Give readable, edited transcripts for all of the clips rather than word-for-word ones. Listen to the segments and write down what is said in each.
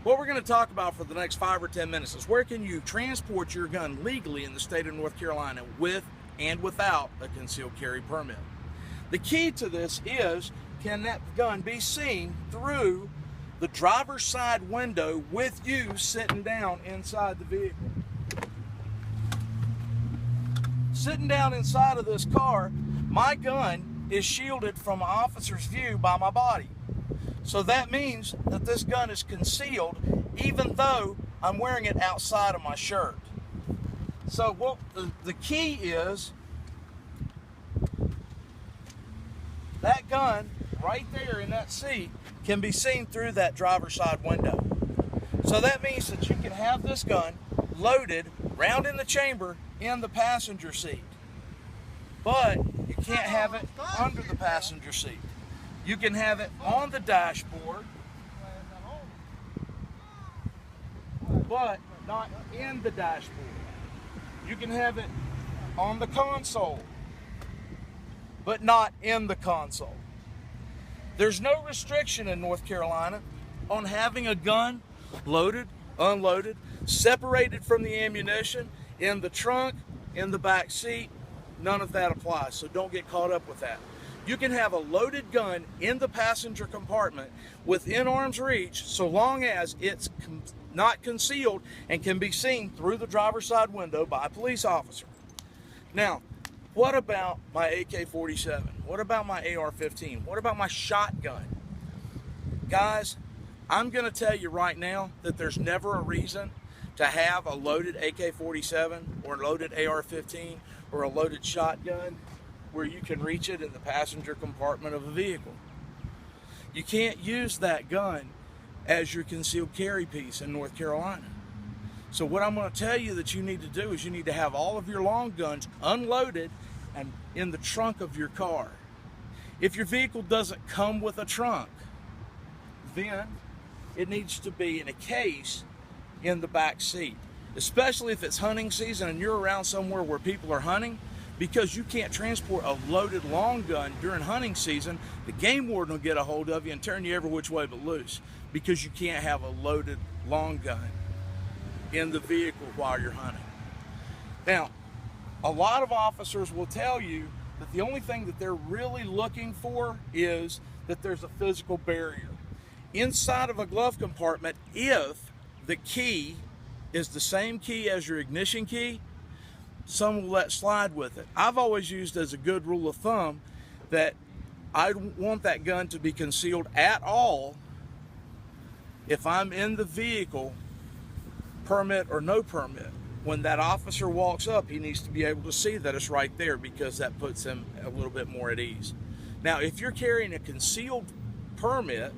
What we're going to talk about for the next 5 or 10 minutes is where can you transport your gun legally in the state of North Carolina with and without a concealed carry permit. The key to this is, can that gun be seen through the driver's side window with you sitting down inside the vehicle? Sitting down inside of this car, my gun is shielded from an officer's view by my body. So that means that this gun is concealed even though I'm wearing it outside of my shirt. So what the key is, that gun right there in that seat can be seen through that driver's side window. So that means that you can have this gun loaded round in the chamber in the passenger seat. But you can't have it under the passenger seat. You can have it on the dashboard, but not in the dashboard. You can have it on the console, but not in the console. There's no restriction in North Carolina on having a gun loaded, unloaded, separated from the ammunition, in the trunk, in the back seat. None of that applies, so don't get caught up with that. You can have a loaded gun in the passenger compartment within arm's reach so long as it's not concealed and can be seen through the driver's side window by a police officer. Now, what about my AK-47? What about my AR-15? What about my shotgun? Guys, I'm going to tell you right now that there's never a reason to have a loaded AK-47 or a loaded AR-15 or a loaded shotgun where you can reach it in the passenger compartment of a vehicle. You can't use that gun as your concealed carry piece in North Carolina. So what I'm going to tell you that you need to do is you need to have all of your long guns unloaded and in the trunk of your car. If your vehicle doesn't come with a trunk, then it needs to be in a case in the back seat, especially if it's hunting season and you're around somewhere where people are hunting. Because you can't transport a loaded long gun during hunting season, the game warden will get a hold of you and turn you every which way but loose, because you can't have a loaded long gun in the vehicle while you're hunting. Now, a lot of officers will tell you that the only thing that they're really looking for is that there's a physical barrier inside of a glove compartment. If the key is the same key as your ignition key, some will let slide with it. I've always used as a good rule of thumb that I want that gun to be concealed at all if I'm in the vehicle, permit or no permit. When that officer walks up, he needs to be able to see that it's right there, because that puts him a little bit more at ease. Now, if you're carrying a concealed permit,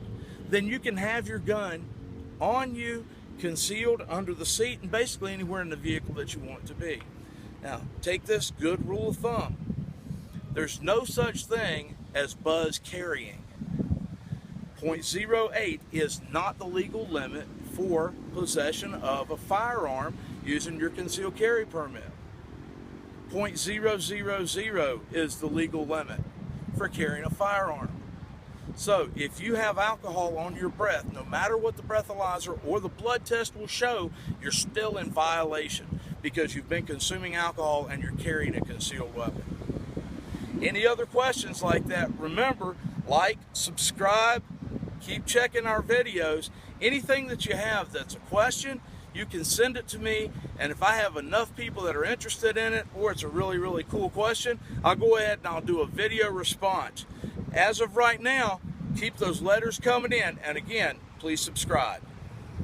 then you can have your gun on you, concealed under the seat, and basically anywhere in the vehicle that you want it to be. Now, take this good rule of thumb. There's no such thing as buzz carrying. .08 is not the legal limit for possession of a firearm using your concealed carry permit. .000 is the legal limit for carrying a firearm. So if you have alcohol on your breath, no matter what the breathalyzer or the blood test will show, you're still in violation, because you've been consuming alcohol and you're carrying a concealed weapon. Any other questions like that, remember, like, subscribe, keep checking our videos. Anything that you have that's a question, you can send it to me, and if I have enough people that are interested in it, or it's a really, really cool question, I'll go ahead and I'll do a video response. As of right now, keep those letters coming in, and again, please subscribe.